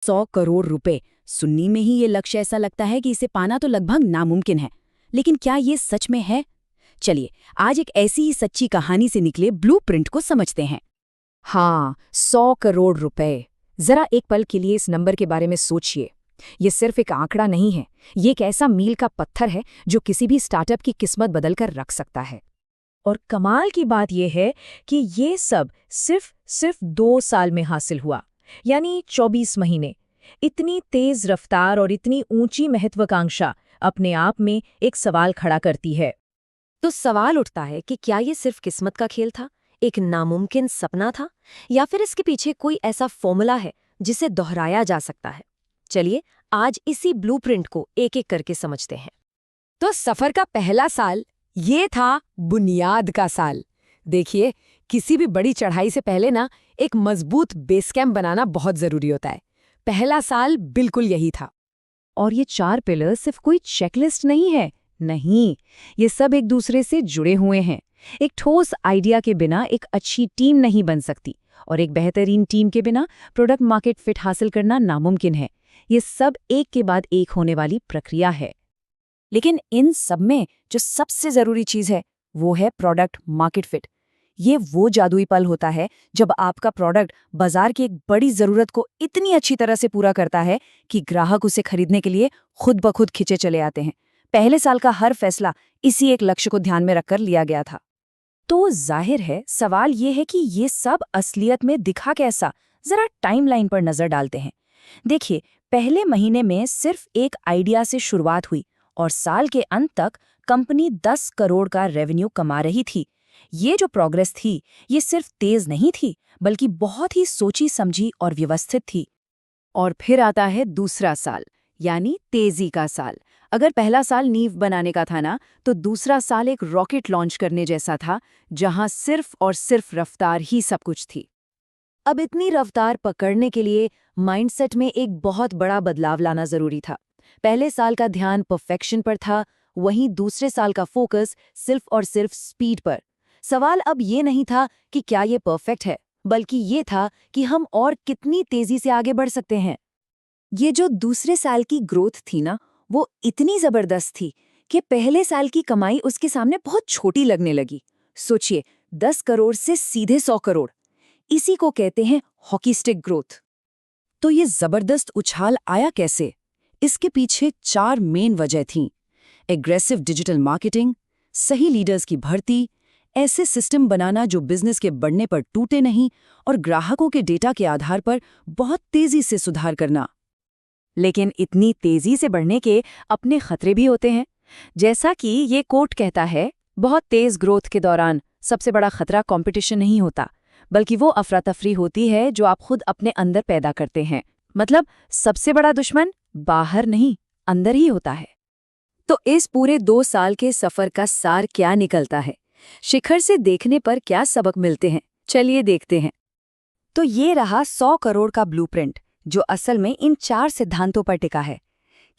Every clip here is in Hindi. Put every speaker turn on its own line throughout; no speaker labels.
100 करोड़ रुपए सुनने में ही ये लक्ष्य ऐसा लगता है कि इसे पाना तो लगभग नामुमकिन है। लेकिन क्या ये सच में है? चलिए आज एक ऐसी ही सच्ची कहानी से निकले ब्लूप्रिंट को समझते हैं।
हाँ, 100 करोड़ रुपए। जरा एक पल के लिए इस नंबर के बारे में सोचिए। ये सिर्फ एक आंकड़ा नहीं है, ये एक ऐसा मील का पत्थर है जो किसी भी स्टार्टअप की किस्मत बदलकर रख सकता है। और कमाल की बात यह है कि ये सब सिर्फ 2 साल में हासिल हुआ, यानी 24 महीने। इतनी तेज रफ्तार और इतनी ऊंची महत्वाकांक्षा अपने आप में एक सवाल खड़ा करती है।
तो सवाल उठता है कि क्या ये सिर्फ किस्मत का खेल था, एक नामुमकिन सपना था, या फिर इसके पीछे कोई ऐसा फॉर्मूला है जिसे दोहराया जा सकता है। चलिए आज इसी ब्लूप्रिंट को एक एक करके समझते हैं।
तो सफर का पहला साल ये था बुनियाद का साल। देखिए, किसी भी बड़ी चढ़ाई से पहले ना एक मजबूत बेस कैंप बनाना बहुत जरूरी होता है। पहला साल बिल्कुल यही था। और ये 4 पिलर सिर्फ कोई चेकलिस्ट नहीं है, नहीं, ये सब एक दूसरे से जुड़े हुए हैं। एक ठोस आइडिया के बिना एक अच्छी टीम नहीं बन सकती, और एक बेहतरीन टीम के बिना प्रोडक्ट मार्केट फिट हासिल करना नामुमकिन है। ये सब एक के बाद एक होने वाली प्रक्रिया है। लेकिन इन सब में जो सबसे जरूरी चीज है वो है प्रोडक्ट मार्केट फिट। ये वो जादुई पल होता है जब आपका प्रोडक्ट बाजार की एक बड़ी जरूरत को इतनी अच्छी तरह से पूरा करता है कि ग्राहक उसे खरीदने के लिए खुद ब खुद खिंचे चले आते हैं। पहले साल का हर फैसला इसी एक लक्ष्य को ध्यान में रखकर लिया गया था। तो जाहिर है सवाल ये है कि ये सब असलियत में दिखा कैसा। जरा टाइमलाइन पर नजर डालते हैं। देखिए, पहले महीने में सिर्फ एक आइडिया से शुरुआत हुई और साल के अंत तक कंपनी 10 करोड़ का रेवेन्यू कमा रही थी। ये जो प्रोग्रेस थी, ये सिर्फ तेज नहीं थी, बल्कि बहुत ही सोची समझी और व्यवस्थित थी। और फिर आता है दूसरा साल, यानी तेजी का साल। अगर पहला साल नींव बनाने का था ना, तो दूसरा साल एक रॉकेट लॉन्च करने जैसा था, जहां सिर्फ और सिर्फ रफ्तार ही सब कुछ थी। अब इतनी रफ्तार पकड़ने के लिए माइंडसेट में एक बहुत बड़ा बदलाव लाना जरूरी था। पहले साल का ध्यान परफेक्शन पर था, वहीं दूसरे साल का फोकस सिर्फ और सिर्फ स्पीड पर। सवाल अब ये नहीं था कि क्या ये परफेक्ट है, बल्कि ये था कि हम और कितनी तेजी से आगे बढ़ सकते हैं। ये जो दूसरे साल की ग्रोथ थी ना, वो इतनी जबरदस्त थी कि पहले साल की कमाई उसके सामने बहुत छोटी लगने लगी। सोचिए, 10 करोड़ से सीधे 100 करोड़। इसी को कहते हैं हॉकी स्टिक ग्रोथ। तो ये जबरदस्त उछाल आया कैसे? इसके पीछे 4 मेन वजह थीं। एग्रेसिव डिजिटल मार्केटिंग, सही लीडर्स की भर्ती, ऐसे सिस्टम बनाना जो बिजनेस के बढ़ने पर टूटे नहीं, और ग्राहकों के डेटा के आधार पर बहुत तेजी से सुधार करना। लेकिन इतनी तेजी से बढ़ने के अपने खतरे भी होते हैं। जैसा कि ये कोट कहता है, बहुत तेज ग्रोथ के दौरान सबसे बड़ा खतरा कंपटीशन नहीं होता, बल्कि वो अफरा तफरी होती है जो आप खुद अपने अंदर पैदा करते हैं। मतलब सबसे बड़ा दुश्मन बाहर नहीं, अंदर ही होता है। तो इस पूरे 2 साल के सफर का सार क्या निकलता है? शिखर से देखने पर क्या सबक मिलते हैं? चलिए देखते हैं। तो ये रहा 100 करोड़ का ब्लूप्रिंट, जो असल में इन 4 सिद्धांतों पर टिका है।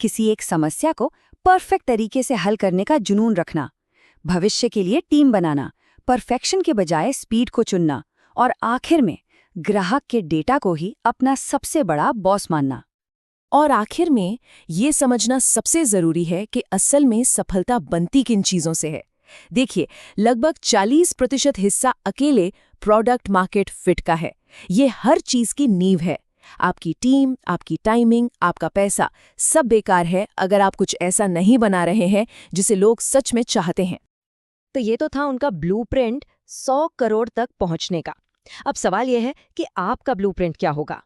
किसी एक समस्या को परफेक्ट तरीके से हल करने का जुनून रखना, भविष्य के लिए टीम बनाना, परफेक्शन के बजाय स्पीड को चुनना, और आखिर में ग्राहक के डेटा को ही अपना सबसे बड़ा बॉस मानना। और आखिर में ये समझना सबसे जरूरी है कि असल में सफलता बनती किन चीजों से है। देखिए, लगभग 40% हिस्सा अकेले प्रोडक्ट मार्केट फिट का है। ये हर चीज की नींव है। आपकी टीम, आपकी टाइमिंग, आपका पैसा, सब बेकार है अगर आप कुछ ऐसा नहीं बना रहे हैं जिसे लोग सच में चाहते हैं।
तो ये तो था उनका ब्लूप्रिंट 100 करोड़ तक पहुंचने का। अब सवाल यह है कि आपका ब्लूप्रिंट क्या होगा?